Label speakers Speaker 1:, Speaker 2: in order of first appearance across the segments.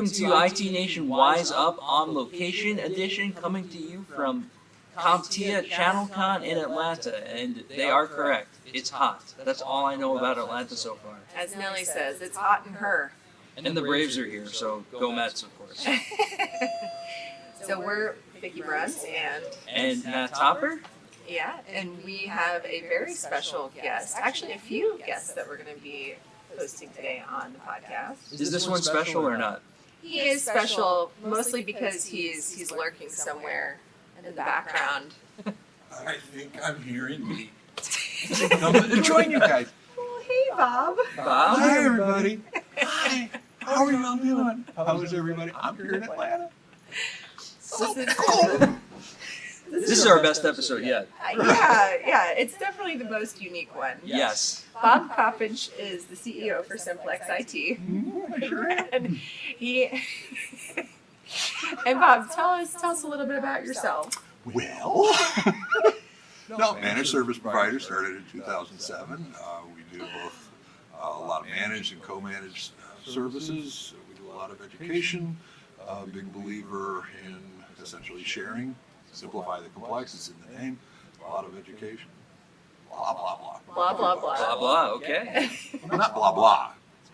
Speaker 1: Welcome to IT Nation Wise Up on Location edition, coming to you from CompTIA ChannelCon in Atlanta, and they are correct. It's hot. That's all I know about Atlanta so far.
Speaker 2: As Nellie says, it's hot in her.
Speaker 1: And the Braves are here, so go Mets, of course.
Speaker 2: So we're Vicki Bruns
Speaker 1: And Matt Topper?
Speaker 2: Yeah, and we have a very special guest, actually a few guests that we're going to be hosting today on the podcast.
Speaker 1: Is this one special or not?
Speaker 2: He is special mostly because he's lurking somewhere in the background.
Speaker 3: I think I'm hearing me. Join you guys.
Speaker 2: Well, hey, Bob.
Speaker 1: Bob?
Speaker 3: Hi, everybody. Hi. How are y'all doing? How is everybody? I'm here in Atlanta.
Speaker 1: This is our best episode yet.
Speaker 2: Yeah, it's definitely the most unique one.
Speaker 1: Yes.
Speaker 2: Bob Coppedge is the CEO for Simplex-IT. And and Bob, tell us a little bit about yourself.
Speaker 3: Well, no, managed service provider started in 2007. We do both a lot of managed and co-managed services. We do a lot of education. Big believer in essentially sharing. Simplify the complex, it's in the name. A lot of education. Blah, blah, blah.
Speaker 2: Blah, blah, blah.
Speaker 1: Blah, blah, okay.
Speaker 3: Not blah, blah.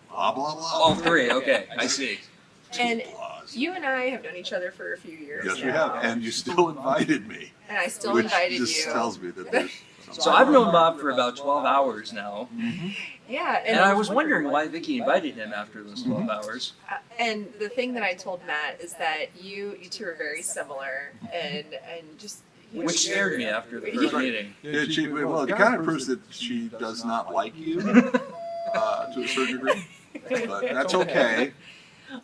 Speaker 3: Blah, blah, blah.
Speaker 1: All three, okay, I see.
Speaker 2: And
Speaker 3: Blahs.
Speaker 2: you and I have known each other for a few years
Speaker 3: Yes,
Speaker 2: now.
Speaker 3: we have. And you still invited me.
Speaker 2: And I still
Speaker 3: which
Speaker 2: invited
Speaker 3: just
Speaker 2: you.
Speaker 3: tells me that there's
Speaker 1: So I've known Bob for about 12 hours now,
Speaker 2: Yeah,
Speaker 1: and I was wondering why Vicki invited him after those 12 hours.
Speaker 2: And the thing that I told Matt is that you two are very similar, and just
Speaker 1: Which scared me after the first meeting.
Speaker 3: Yeah, well, it kind of proves that she does not like you to a certain degree, but that's okay.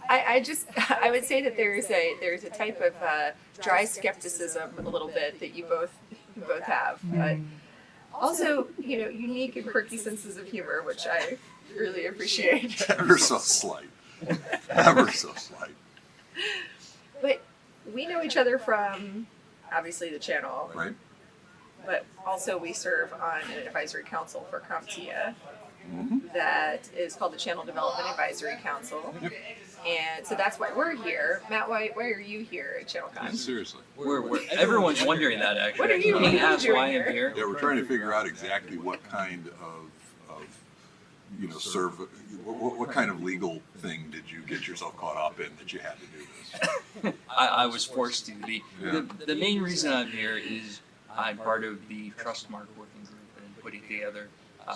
Speaker 2: I would say that there's a type of dry skepticism a little bit that you both have, but also unique and quirky senses of humor, which I really appreciate.
Speaker 3: Ever so slight. Ever so slight.
Speaker 2: But we know each other from obviously the channel,
Speaker 3: Right?
Speaker 2: but also we serve on an advisory council for CompTIA
Speaker 3: Mm-hmm.
Speaker 2: that is called the Channel Development Advisory Council.
Speaker 3: Yep.
Speaker 2: And so that's why we're here. Matt, why are you here at ChannelCon?
Speaker 3: Seriously.
Speaker 1: Everyone's wondering that, actually.
Speaker 2: What are you
Speaker 1: Being asked
Speaker 2: doing
Speaker 1: why
Speaker 2: here?
Speaker 1: I'm here.
Speaker 3: Yeah, we're trying to figure out exactly what kind of what kind of legal thing did you get yourself caught up in that you had to do this?
Speaker 1: I was forced to.
Speaker 3: Yeah.
Speaker 1: The main reason I'm here is I'm part of the Trustmark working group and putting together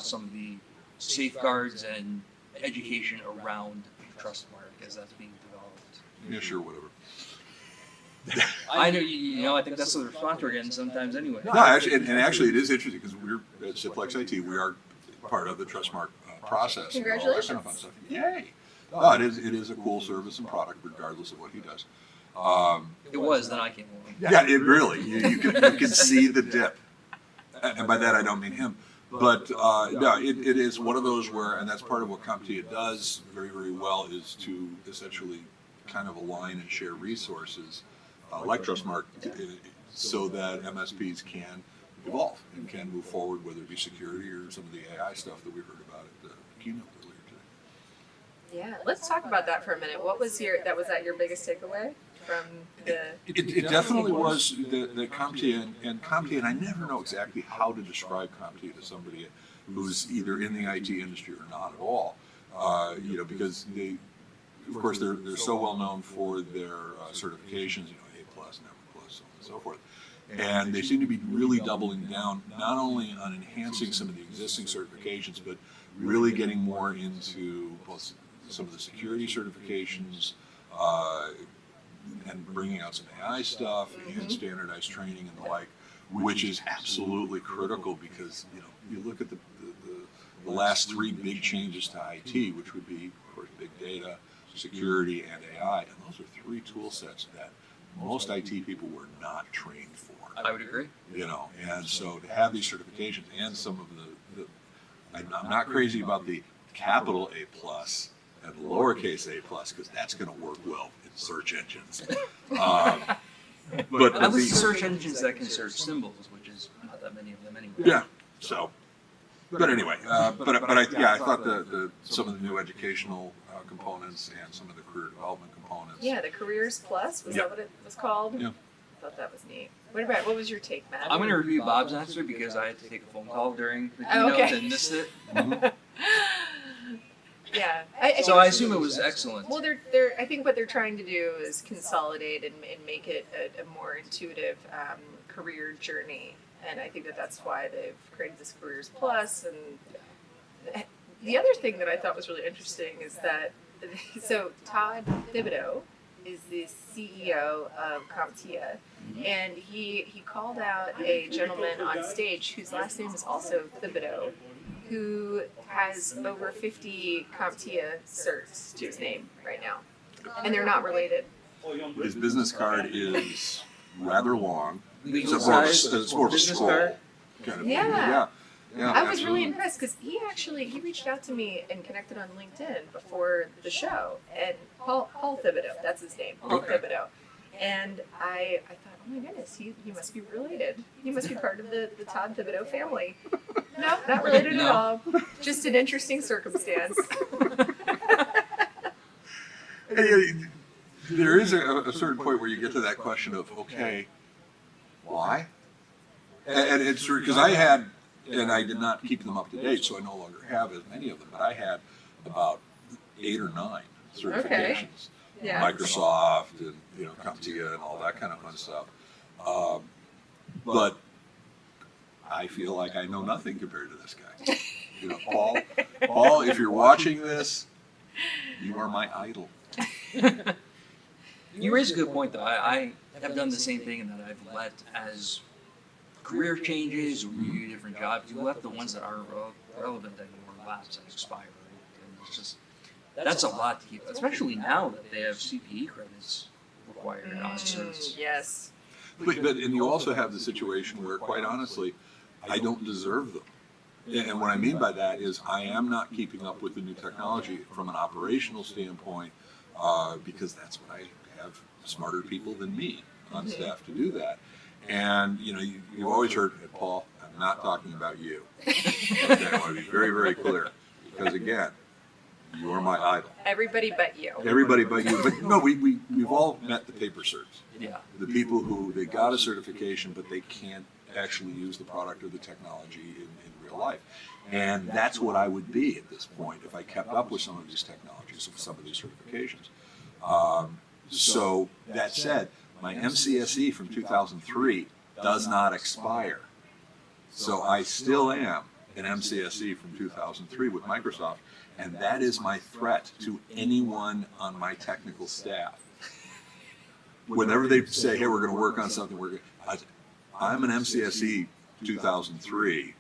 Speaker 1: some of the safeguards and education around Trustmark as that's being developed.
Speaker 3: Yeah, sure, whatever.
Speaker 1: I know, I think that's the response we're getting sometimes anyway.
Speaker 3: No, actually, and actually, it is interesting because we're at Simplex-IT. We are part of the Trustmark process. And all that kind of fun stuff. Yay! No, it is a cool service and product, regardless of what he does.
Speaker 1: It was, then I came along.
Speaker 3: Yeah, it really. You can see the dip, and by that I don't mean him. But no, it is one of those where, and that's part of what CompTIA does very, very well, is to essentially kind of align and share resources like Trustmark, so that MSPs can evolve and can move forward, whether it be security or some of the AI stuff that we heard about at the keynote earlier today.
Speaker 2: Yeah, let's talk about that for a minute. Was that your biggest takeaway from the?
Speaker 3: It definitely was the CompTIA and CompTIA, and I never know exactly how to describe CompTIA to somebody who's either in the IT industry or not at all. Because they, of course, they're so well known for their certifications, A+, Never+, so on and so forth. And they seem to be really doubling down not only on enhancing some of the existing certifications, but really getting more into both some of the security certifications and bringing out some AI stuff and standardized training and the like, which is absolutely critical because you look at the last three big changes to IT, which would be, of course, big data, security, and AI, and those are three tool sets that most IT people were not trained for.
Speaker 1: I would agree.
Speaker 3: And so to have these certifications and some of the I'm not crazy about the capital A+ and lowercase a+, because that's going to work well in search engines. But
Speaker 1: at least search engines that can search symbols, which is not that many of them anyway.
Speaker 3: Yeah. So But anyway, I thought the some of the new educational components and some of the career development components.
Speaker 2: Yeah, the Careers Plus, was
Speaker 3: Yeah.
Speaker 2: that what it was called?
Speaker 3: Yeah.
Speaker 2: I thought that was neat. What was your take, Matt?
Speaker 1: I'm going to review Bob's answer because I had to take a phone call during the
Speaker 2: Oh,
Speaker 1: keynote
Speaker 2: okay.
Speaker 1: and missed it.
Speaker 3: Mhm.
Speaker 2: Yeah.
Speaker 1: So I assume it was excellent.
Speaker 2: Well, I think what they're trying to do is consolidate and make it a more intuitive career journey. And I think that's why they've created this Careers Plus. And the other thing that I thought was really interesting is that, so Todd Thibodeau is the CEO of CompTIA, and he called out a gentleman on stage whose last name is also Thibodeau, who has over 50 CompTIA certs to his name right now, and they're not related.
Speaker 3: His business card is rather long.
Speaker 1: Legal
Speaker 3: It's more of a-
Speaker 1: size
Speaker 3: it's more of a
Speaker 1: business
Speaker 3: scroll
Speaker 1: card.
Speaker 3: kind of
Speaker 2: Yeah.
Speaker 3: thing. Yeah,
Speaker 2: I was
Speaker 3: absolutely.
Speaker 2: really impressed because he reached out to me and connected on LinkedIn before the show, and Paul Thibodeau, that's his name, Paul
Speaker 3: Okay.
Speaker 2: Thibodeau. And I thought, oh my goodness, he must be related. He must be part of the Todd Thibodeau family. No, not related at
Speaker 1: No.
Speaker 2: all. Just an interesting circumstance.
Speaker 3: And, there is a certain point where you get to that question of, okay, why? And it's true, because I had, and I did not keep them up to date, so I no longer have as many of them, but I had about 8 or 9 certifications.
Speaker 2: Yeah.
Speaker 3: Microsoft and, CompTIA and all that kind of fun stuff. But I feel like I know nothing compared to this guy. Paul, if you're watching this, you are my idol.
Speaker 1: You raise a good point, though. I have done the same thing in that I've let, as career changes or you do different jobs, you let the ones that aren't relevant anymore lapse and expire. Right? And it's just, that's a lot to keep, especially now that they have CPE credits required on certs.
Speaker 2: Yes.
Speaker 3: But and you also have the situation where, quite honestly, I don't deserve them. And what I mean by that is I am not keeping up with the new technology from an operational standpoint, because that's what I have smarter people than me on staff to do that. And you've always heard, Paul, I'm not talking about you. Okay, I want to be very, very clear, because again, you are my idol.
Speaker 2: Everybody but you.
Speaker 3: Everybody but you. But no, we've all met the paper certs.
Speaker 1: Yeah.
Speaker 3: The people who they got a certification, but they can't actually use the product or the technology in real life. And that's what I would be at this point if I kept up with some of these technologies, with some of these certifications. So that said, my MCSE from 2003 does not expire. So I still am an MCSE from 2003 with Microsoft, and that is my threat to anyone on my technical staff. Whenever they say, hey, we're going to work on something, I'm an MCSE 2003.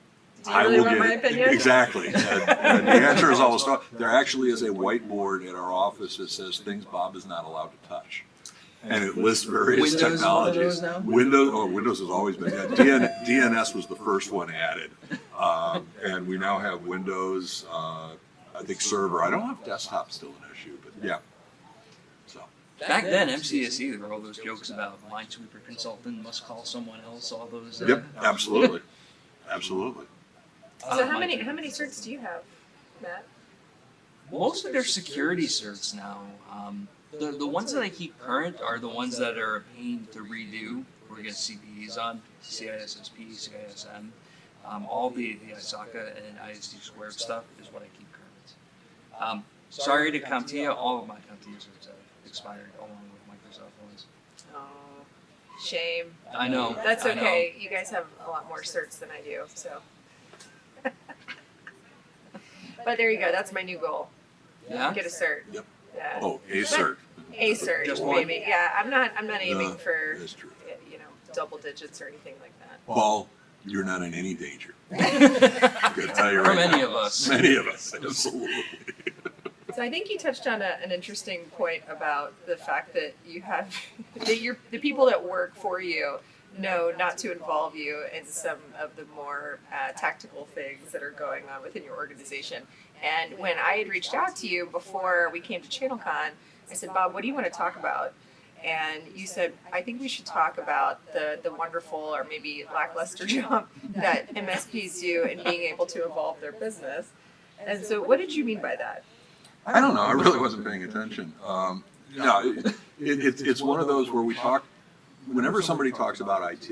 Speaker 2: Do you really want my opinion?
Speaker 3: Exactly. And the answer is always, there actually is a whiteboard at our office that says things Bob is not allowed to touch. And it lists various
Speaker 1: Windows is one of
Speaker 3: technologies.
Speaker 1: those now?
Speaker 3: Windows has always been. DNS was the first one added. And we now have Windows, I think server. I don't know if desktop's still an issue, but yeah. So.
Speaker 1: Back then, MCSE, there were all those jokes about Minesweeper consultant must call someone else, all those.
Speaker 3: Yep, absolutely. Absolutely.
Speaker 2: So how many certs do you have, Matt?
Speaker 1: Most of their security certs now, the ones that I keep current are the ones that are a pain to redo or get CPEs on, CISSP, CISM. All the ISACA and ISD squared stuff is what I keep current. Sorry to CompTIA, all of my CompTIA certs have expired along with Microsoft ones.
Speaker 2: Oh, shame.
Speaker 1: I know.
Speaker 2: That's
Speaker 1: I know.
Speaker 2: okay. You guys have a lot more certs than I do, so. But there you go. That's my new goal.
Speaker 1: Yeah?
Speaker 2: Get a cert.
Speaker 3: Yep.
Speaker 2: Yeah.
Speaker 3: Oh, a cert.
Speaker 2: A cert,
Speaker 1: Just one?
Speaker 2: maybe. Yeah, I'm not aiming
Speaker 3: No,
Speaker 2: for
Speaker 3: that's true.
Speaker 2: double digits or anything like that.
Speaker 3: Paul, you're not in any danger. I'm gonna tell you right
Speaker 1: From
Speaker 3: now.
Speaker 1: any of us.
Speaker 3: Many of us, absolutely.
Speaker 2: So I think you touched on an interesting point about the fact that you have the people that work for you know not to involve you in some of the more tactical things that are going on within your organization. And when I had reached out to you before we came to ChannelCon, I said, Bob, what do you want to talk about? and you said, I think we should talk about the wonderful or maybe lackluster job that MSPs do in being able to evolve their business. And so what did you mean by that?
Speaker 3: I don't know. I really wasn't paying attention. It's one of those where we talk, whenever somebody talks about IT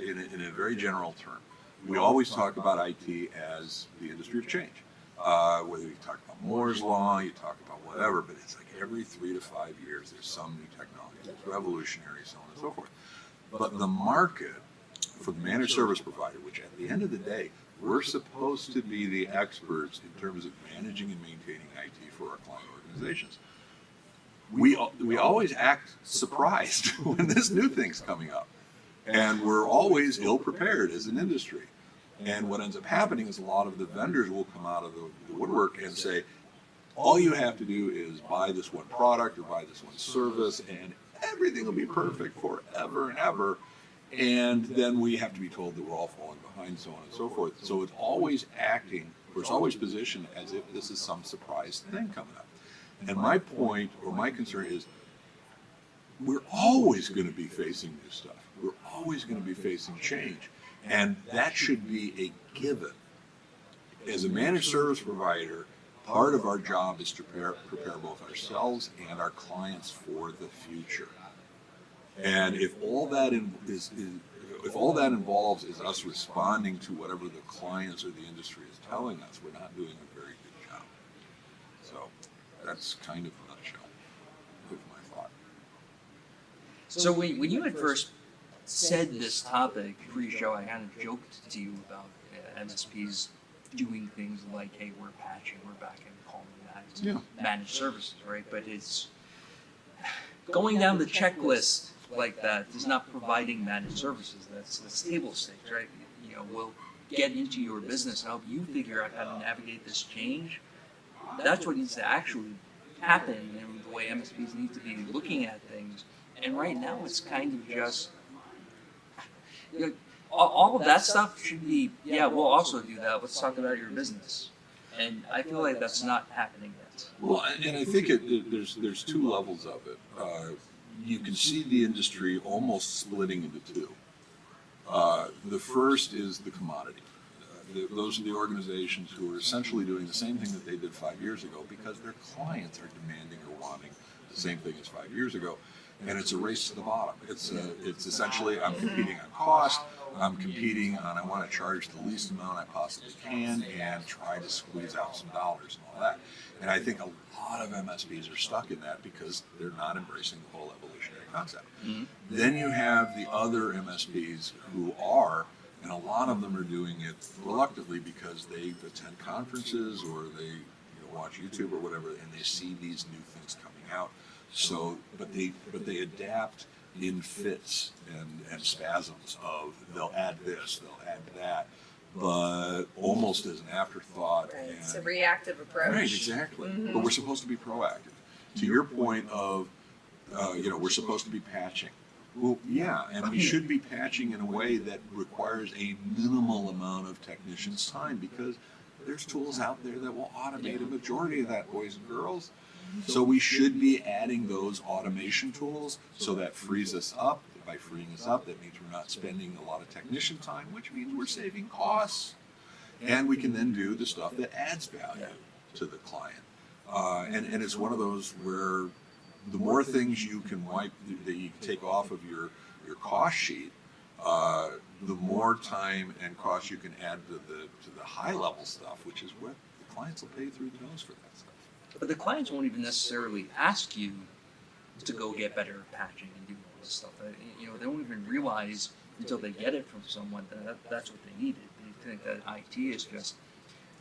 Speaker 3: in a very general term, we always talk about IT as the industry of change. Whether you talk about Moore's Law, you talk about whatever, but it's like every 3 to 5 years there's some new technology. It's revolutionary, so on and so forth. But the market for the managed service provider, which at the end of the day, we're supposed to be the experts in terms of managing and maintaining IT for our client organizations. We always act surprised when this new thing's coming up. And we're always ill-prepared as an industry. And what ends up happening is a lot of the vendors will come out of the woodwork and say, all you have to do is buy this one product or buy this one service and everything will be perfect forever and ever. And then we have to be told that we're all falling behind, so on and so forth. So it's always acting, or it's always positioned as if this is some surprise thing coming up. And my point, or my concern is, we're always going to be facing new stuff. We're always going to be facing change. And that should be a given. As a managed service provider, part of our job is to prepare both ourselves and our clients for the future. And if all that involves is us responding to whatever the clients or the industry is telling us, we're not doing a very good job. So that's kind of a nutshell of my thought.
Speaker 1: So when you had first said this topic pre-show, I kind of joked to you about MSPs doing things like, hey, we're patching, we're back-end calling that managed services, right? But it's going down the checklist like that is not providing managed services. That's table stakes, right? You know, we'll get into your business, help you figure out how to navigate this change. That's what needs to actually happen, and the way MSPs need to be looking at things. And right now, it's kind of just, you know, all of that stuff should be, yeah, we'll also do that. Let's talk about your business. And I feel like that's not happening yet.
Speaker 3: Well, and I think there's two levels of it. You can see the industry almost splitting into two. The first is the commodity. Those are the organizations who are essentially doing the same thing that they did 5 years ago because their clients are demanding or wanting the same thing as 5 years ago. And it's a race to the bottom. It's essentially, I'm competing on cost, I'm competing on, I want to charge the least amount I possibly can and try to squeeze out some dollars and all that. And I think a lot of MSPs are stuck in that because they're not embracing the whole evolutionary concept. Mm-hmm. Then you have the other MSPs who are, and a lot of them are doing it reluctantly because they attend conferences or they watch YouTube or whatever, and they see these new things coming out. So, but they adapt in fits and spasms of they'll add this, they'll add that, but almost as an afterthought.
Speaker 2: Right. It's a reactive approach.
Speaker 3: Right, exactly.
Speaker 2: Mm-hmm.
Speaker 3: But we're supposed to be proactive. To your point of, we're supposed to be patching. Well, yeah, and we should be patching in a way that requires a minimal amount of technician's time because there's tools out there that will automate a majority of that, boys and girls. So we should be adding those automation tools so that frees us up. By freeing us up, that means we're not spending a lot of technician time, which means we're saving costs. And we can then do the stuff that adds value to the client. And it's one of those where the more things you can that you can take off of your cost sheet, the more time and cost you can add to the high level stuff, which is what the clients will pay through the nose for that stuff.
Speaker 1: But the clients won't even necessarily ask you to go get better patching and do all this stuff. They won't even realize until they get it from someone that that's what they needed. They think that IT is just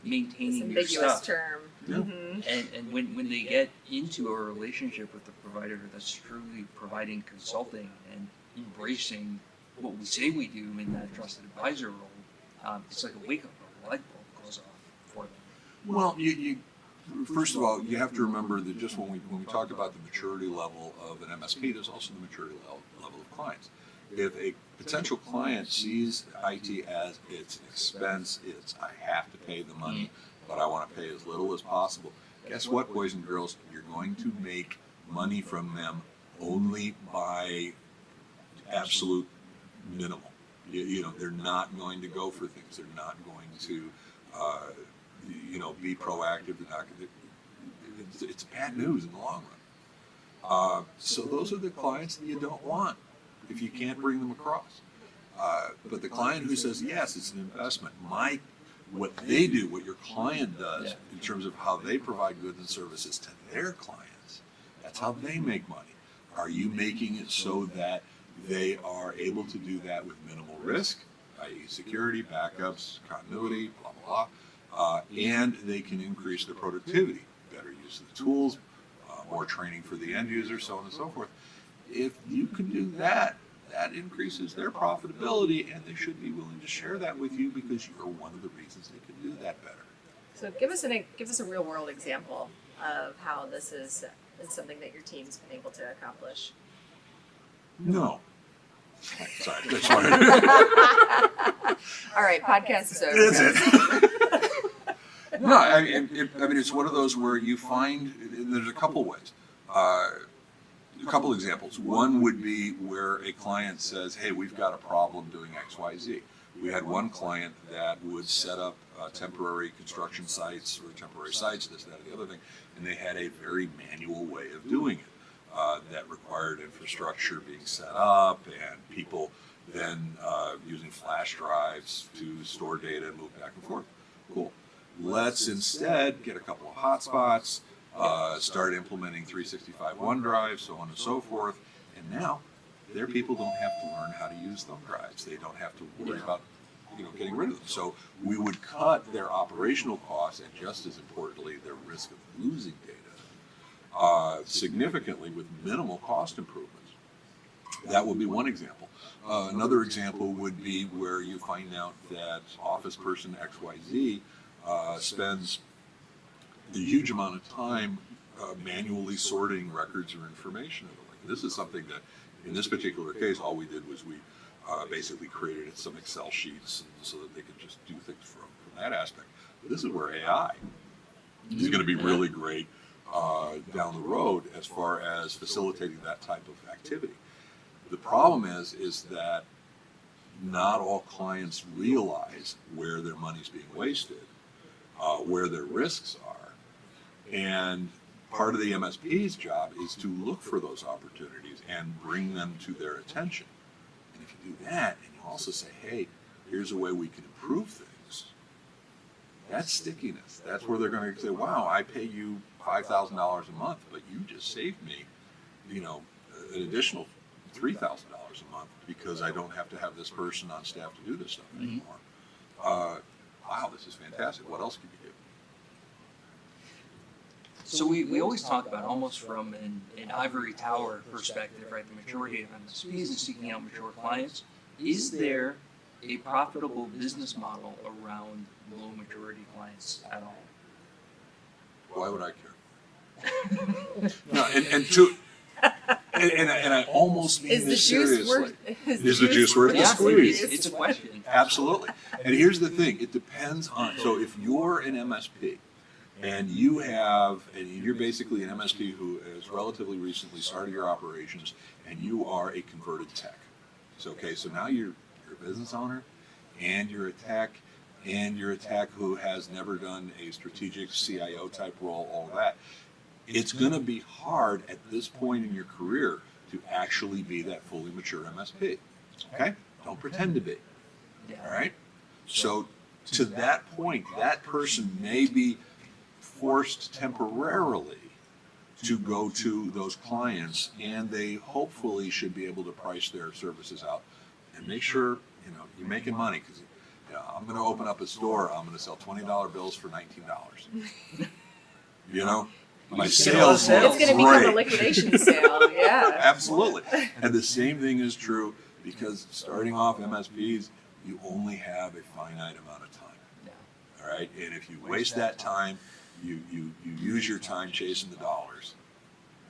Speaker 1: maintaining your stuff.
Speaker 2: Ambiguous term.
Speaker 3: Yeah.
Speaker 2: Mm-hmm.
Speaker 1: And when they get into a relationship with the provider that's truly providing consulting and embracing what we say we do in that trusted advisor role, it's like a wake-up call, a light bulb goes off for them.
Speaker 3: Well, you first of all, you have to remember that just when we talk about the maturity level of an MSP, there's also the maturity level of clients. If a potential client sees IT as its expense, I have to pay the money, but I want to pay as little as possible. Guess what, boys and girls? You're going to make money from them only by absolute minimal. You know, they're not going to go for things. They're not going to, be proactive. They're not going to, it's bad news in the long run. So those are the clients that you don't want if you can't bring them across. But the client who says, yes, it's an investment, what they do, what your client does in terms of how they provide goods and services to their clients, that's how they make money. Are you making it so that they are able to do that with minimal risk, i.e. security, backups, continuity, blah, blah, blah, and they can increase their productivity, better use of the tools, more training for the end user, so on and so forth. If you can do that, that increases their profitability, and they should be willing to share that with you because you're one of the reasons they can do that better.
Speaker 2: So give us a real world example of how this is something that your team's been able to accomplish.
Speaker 3: No. Sorry, that's fine.
Speaker 2: All right, podcast is over.
Speaker 3: That's it. No, I mean, it's one of those where you find, there's a couple ways. A couple examples. One would be where a client says, hey, we've got a problem doing X, Y, Z. We had one client that would set up temporary construction sites or temporary sites, this, that, and the other thing, and they had a very manual way of doing it that required infrastructure being set up and people then using flash drives to store data and move back and forth. Cool. Let's instead get a couple of hotspots, start implementing 365 OneDrive, so on and so forth, and now their people don't have to learn how to use thumb drives. They don't have to worry about getting rid of them. So we would cut their operational costs and just as importantly their risk of losing data significantly with minimal cost improvements. That would be one example. Another example would be where you find out that office person XYZ spends a huge amount of time manually sorting records or information. This is something that, in this particular case, all we did was we basically created some Excel sheets so that they could just do things from that aspect. But this is where AI is going to be really great down the road as far as facilitating that type of activity. The problem is that not all clients realize where their money's being wasted, where their risks are, and part of the MSP's job is to look for those opportunities and bring them to their attention. And if you do that, and you also say, hey, here's a way we can improve things, that's stickiness. That's where they're going to say, wow, I pay you $5,000 a month, but you just saved me, an additional $3,000 a month because I don't have to have this person on staff to do this stuff anymore. Wow, this is fantastic. What else can you do?
Speaker 1: So we always talk about almost from an ivory tower perspective, right? The majority of MSPs is seeking out mature clients. Is there a profitable business model around low maturity clients at all?
Speaker 3: Why would I care? No, and I almost mean this seriously. Is the juice worth the squeeze?
Speaker 1: It's a question.
Speaker 3: Absolutely. And here's the thing. It depends on, so if you're an MSP and you're basically an MSP who has relatively recently started your operations and you are a converted tech. So now you're a business owner and you're a tech who has never done a strategic CIO type role, all that. It's going to be hard at this point in your career to actually be that fully mature MSP. Okay? Don't pretend to be. All right? So to that point, that person may be forced temporarily to go to those clients, and they hopefully should be able to price their services out and make sure you're making money, because I'm going to open up a store, I'm going to sell $20 bills for $19. My sales
Speaker 2: It's going to become a liquidation sale, yeah.
Speaker 3: Absolutely. And the same thing is true because starting off MSPs, you only have a finite amount of time. Yeah. All right? And if you waste that time, you use your time chasing the dollars,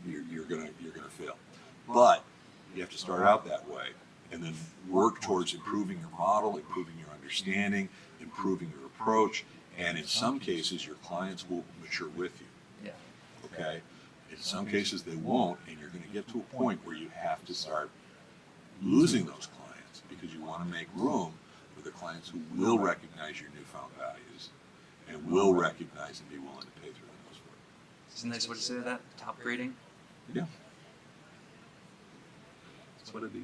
Speaker 3: you're gonna fail. But you have to start out that way and then work towards improving your model, improving your understanding, improving your approach, and in some cases your clients will mature with you.
Speaker 1: Yeah.
Speaker 3: Okay? In some cases, they won't, and you're going to get to a point where you have to start losing those clients because you want to make room for the clients who will recognize your newfound values and will recognize and be willing to pay through the nose for it.
Speaker 1: It's a nice way to say that. Top grading.
Speaker 3: Yeah. That's what it is.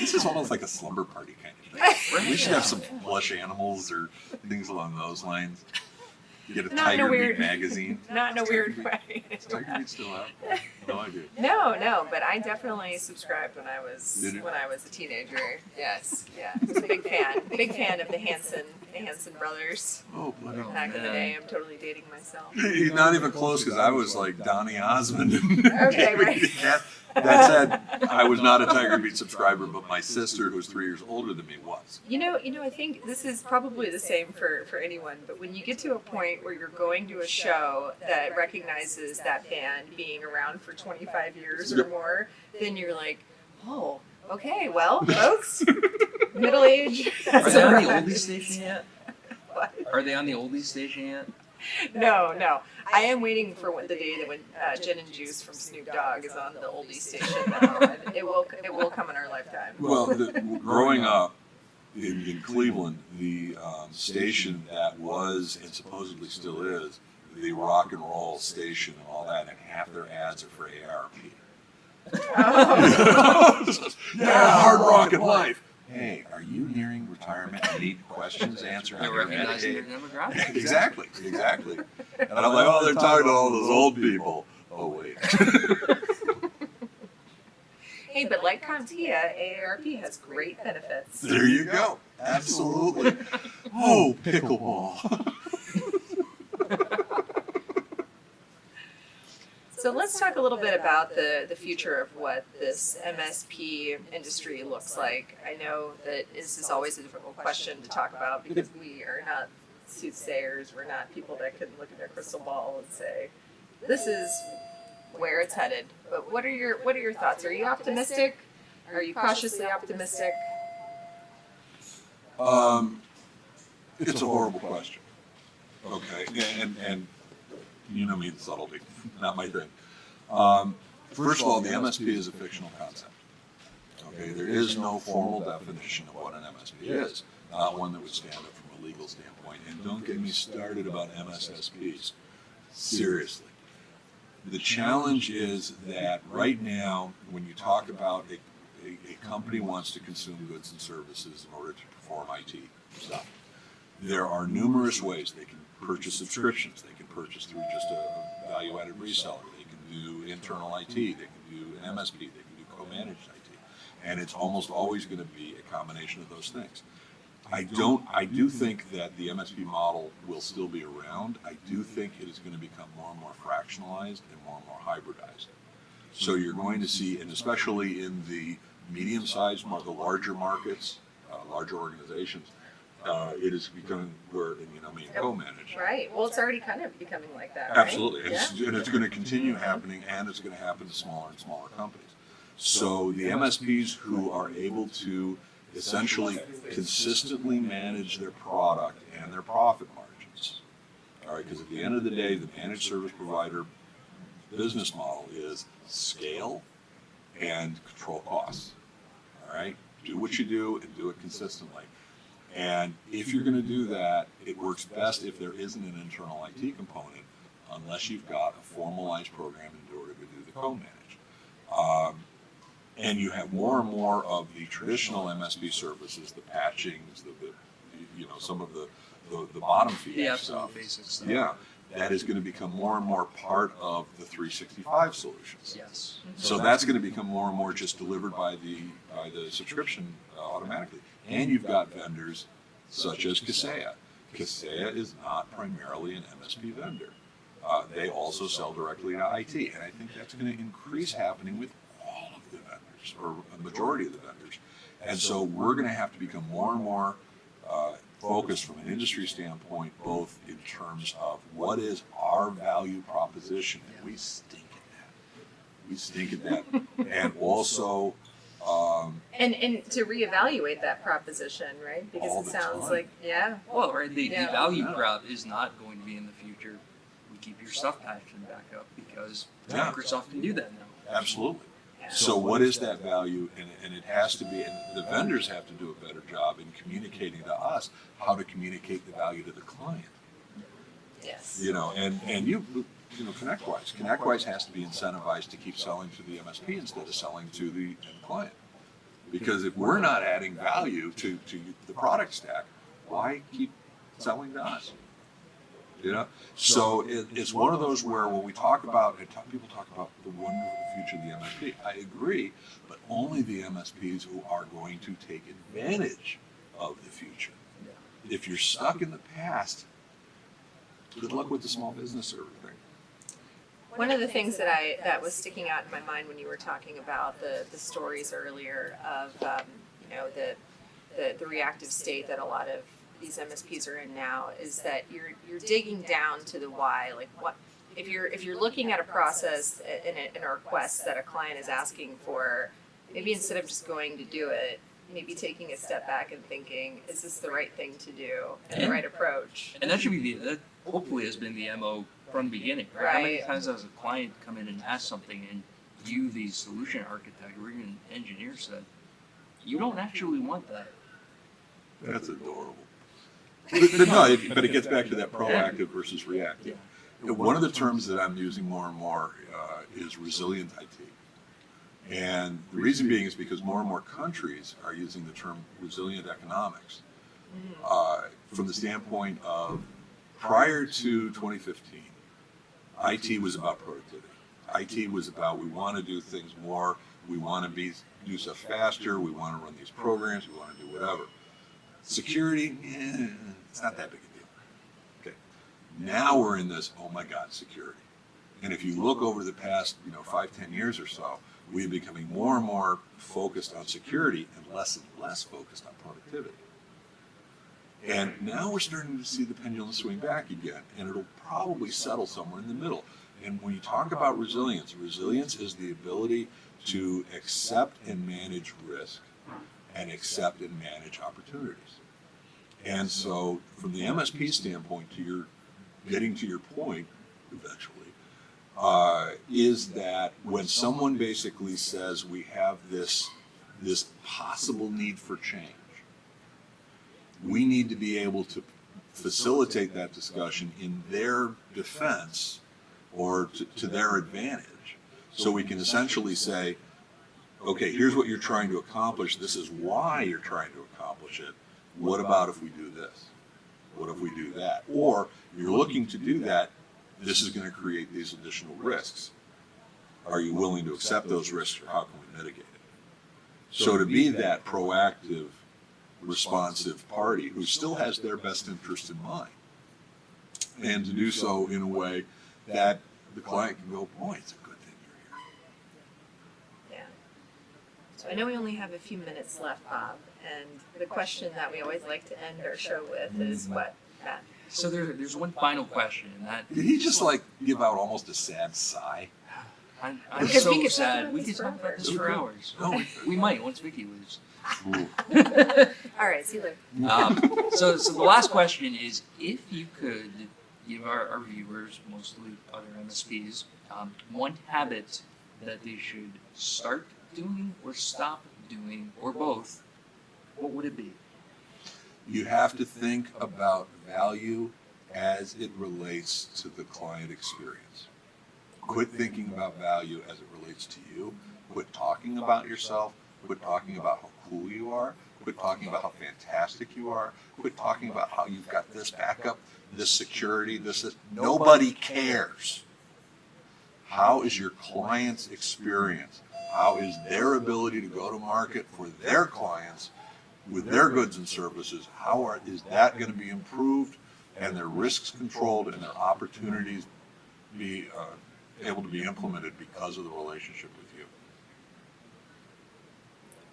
Speaker 3: This is almost like a slumber party kind of thing. We should have some plush animals or things along those lines. Get a
Speaker 2: Not in a
Speaker 3: Tiger
Speaker 2: weird-
Speaker 3: Beat magazine.
Speaker 2: Not in a weird way.
Speaker 3: Is Tiger Beat still out? No idea.
Speaker 2: No, but I definitely subscribed when I was
Speaker 3: Did you?
Speaker 2: a teenager. Yes, yeah, I was a big fan of the Hanson brothers.
Speaker 3: Oh, bloody.
Speaker 2: Back in the day, I'm totally dating myself.
Speaker 3: You're not even close because I was like Donny Osmond.
Speaker 2: Okay, right.
Speaker 3: That said, I was not a Tiger Beat subscriber, but my sister, who was 3 years older than me, was.
Speaker 2: You know, I think this is probably the same for anyone, but when you get to a point where you're going to a show that recognizes that band being around for 25 years or
Speaker 3: Yep.
Speaker 2: more, then you're like, oh, okay, well, folks, middle age.
Speaker 1: Are they on the oldies station yet?
Speaker 2: What?
Speaker 1: Are they on the oldies station yet?
Speaker 2: No. I am waiting for the day that when Gin and Juice from Snoop Dogg is on the oldie station now. And it will come in our lifetime.
Speaker 3: Well, growing up in Cleveland, the station that was and supposedly still is the rock and roll station and all that, and half their ads are for ARP.
Speaker 2: Oh.
Speaker 3: Yeah, hard rock and life. Hey, are you nearing retirement and need questions answered?
Speaker 1: They're
Speaker 3: on your
Speaker 1: recognizing their
Speaker 3: Medicaid?
Speaker 1: demographic.
Speaker 3: Exactly. And I'm like, oh, they're talking to all those old people. Oh, wait.
Speaker 2: Hey, but like CompTIA, AARP has great benefits.
Speaker 3: There you go. Absolutely. Oh, pickleball.
Speaker 2: So let's talk a little bit about the future of what this MSP industry looks like. I know that this is always a difficult question to talk about because we are not soothsayers. We're not people that can look at their crystal ball and say, this is where it's headed. But what are your thoughts? Are you optimistic? Are you cautiously optimistic?
Speaker 3: It's a horrible question. Okay, and you know me, the subtlety, not my thing. First of all, the MSP is a fictional concept. Okay, there is no formal definition of what an MSP is, not one that would stand up from a legal standpoint. And don't get me started about MSSPs. Seriously. The challenge is that right now, when you talk about a company wants to consume goods and services in order to perform IT stuff, there are numerous ways they can purchase subscriptions. They can purchase through just a value-added reseller. They can do internal IT. They can do an MSP. They can do co-managed IT. And it's almost always going to be a combination of those things. I do think that the MSP model will still be around. I do think it is going to become more and more fractionalized and more hybridized. So you're going to see, and especially in the medium-sized, the larger markets, larger organizations, it is becoming where, and you know, I mean, co-managed.
Speaker 2: Right. Well, it's already kind of becoming like that, right?
Speaker 3: Absolutely. And it's going to continue happening, and it's going to happen to smaller and smaller companies. So the MSPs who are able to essentially consistently manage their product and their profit margins, all right, because at the end of the day, the managed service provider business model is scale and control costs, all right? Do what you do and do it consistently. And if you're going to do that, it works best if there isn't an internal IT component, unless you've got a formalized program in order to do the co-manage. And you have more and more of the traditional MSP services, the patchings, some of the bottom feeder
Speaker 1: The
Speaker 3: stuff.
Speaker 1: absolute basic stuff.
Speaker 3: Yeah, that is going to become more and more part of the 365 solutions.
Speaker 1: Yes.
Speaker 3: So that's going to become more and more just delivered by the subscription automatically. And you've got vendors such as Kaseya. Kaseya is not primarily an MSP vendor. They also sell directly to IT, and I think that's going to increase happening with all of the vendors, or a majority of the vendors. And so we're going to have to become more and more focused from an industry standpoint, both in terms of what is our value proposition, and we stink at that. And also,
Speaker 2: And to reevaluate that proposition, right? Because
Speaker 3: All
Speaker 2: it
Speaker 3: the
Speaker 2: sounds
Speaker 3: time.
Speaker 2: like, yeah.
Speaker 1: Well, right, the
Speaker 2: Yeah.
Speaker 1: value prop is not going to be in the future. We keep your stuff patched and back up because
Speaker 3: Yeah.
Speaker 1: Microsoft can do that now.
Speaker 3: Absolutely.
Speaker 2: Yeah.
Speaker 3: So what is that value? And it has to be, and the vendors have to do a better job in communicating to us how to communicate the value to the client.
Speaker 2: Yes.
Speaker 3: You know, and ConnectWise has to be incentivized to keep selling to the MSP instead of selling to the end client. Because if we're not adding value to the product stack, why keep selling to us? You know, so it's one of those where when we talk about, people talk about the wonderful future of the MSP. I agree, but only the MSPs who are going to take advantage of the future. If you're stuck in the past, good luck with the small business server thing.
Speaker 2: One of the things that was sticking out in my mind when you were talking about the stories earlier of the reactive state that a lot of these MSPs are in now is that you're digging down to the why. Like, what if you're looking at a process in a request that a client is asking for, maybe instead of just going to do it, maybe taking a step back and thinking, is this the right thing to do and the right approach?
Speaker 1: And that should be that hopefully has been the MO from the beginning, right? How many
Speaker 2: Right.
Speaker 1: times has a client come in and ask something and you, the solution architect or even engineer, said, you don't actually want that.
Speaker 3: That's adorable. But it gets back to that proactive versus reactive. One of the terms that I'm using more and more is resilient IT. And the reason being is because more and more countries are using the term resilient economics from the standpoint of prior to 2015, IT was about productivity. IT was about we want to do things more, we want to do stuff faster, we want to run these programs, we want to do whatever. Security, it's not that big a deal. Okay. Now we're in this, oh my God, security. And if you look over the past 5-10 years or so, we're becoming more and more focused on security and less focused on productivity. And now we're starting to see the pendulum swing back again, and it'll probably settle somewhere in the middle. And when you talk about resilience, resilience is the ability to accept and manage risk and accept and manage opportunities. And so from the MSP standpoint, getting to your point eventually, is that when someone basically says we have this possible need for change, we need to be able to facilitate that discussion in their defense or to their advantage. So we can essentially say, okay, here's what you're trying to accomplish. This is why you're trying to accomplish it. What about if we do this? What if we do that? Or you're looking to do that. This is going to create these additional risks. Are you willing to accept those risks, or how can we mitigate it? So to be that proactive, responsive party who still has their best interest in mind, and to do so in a way that the client can go, boy, it's a good thing you're here.
Speaker 2: Yeah. So I know we only have a few minutes left, Bob, and the question that we always like to end our show with is what, Matt?
Speaker 1: So there's one final question, and that
Speaker 3: Did he just give out almost a sad sigh?
Speaker 1: I'm
Speaker 2: Because we
Speaker 1: so
Speaker 2: could talk
Speaker 1: sad.
Speaker 2: about
Speaker 1: We
Speaker 2: this
Speaker 1: could talk about this
Speaker 2: forever.
Speaker 1: for hours.
Speaker 3: No.
Speaker 1: We might once Vicky leaves.
Speaker 3: Ooh.
Speaker 2: All right, see you later.
Speaker 1: So the last question is, if you could give our viewers, mostly other MSPs, one habit that they should start doing or stop doing, or both, what would it be?
Speaker 3: You have to think about value as it relates to the client experience. Quit thinking about value as it relates to you. Quit talking about yourself. Quit talking about how cool you are. Quit talking about how fantastic you are. Quit talking about how you've got this backup, this security, this. Nobody cares. How is your client's experience? How is their ability to go to market for their clients with their goods and services? Is that going to be improved and their risks controlled and their opportunities be able to be implemented because of the relationship with you?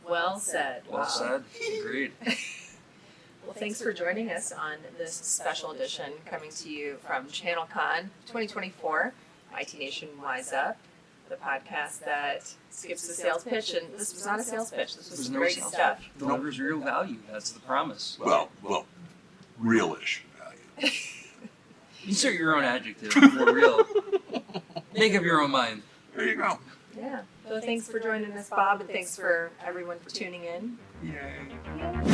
Speaker 2: Well said.
Speaker 1: Well
Speaker 2: Bob.
Speaker 1: said. Agreed.
Speaker 2: Well, thanks for joining us on this special edition coming to you from ChannelCon 2024, IT Nation Wise Up, the podcast that skips the sales pitch. And this was not a sales pitch. This was
Speaker 1: There's
Speaker 2: some
Speaker 1: no
Speaker 2: great
Speaker 1: sales
Speaker 2: stuff.
Speaker 1: Delivers real value. That's the promise.
Speaker 3: Well, real-ish value.
Speaker 1: Insert your own adjective. For real. Make up your own mind.
Speaker 3: There you go.
Speaker 2: Yeah. So thanks for joining us, Bob, and thanks for everyone for tuning in.
Speaker 3: Yay.
Speaker 2: Yeah.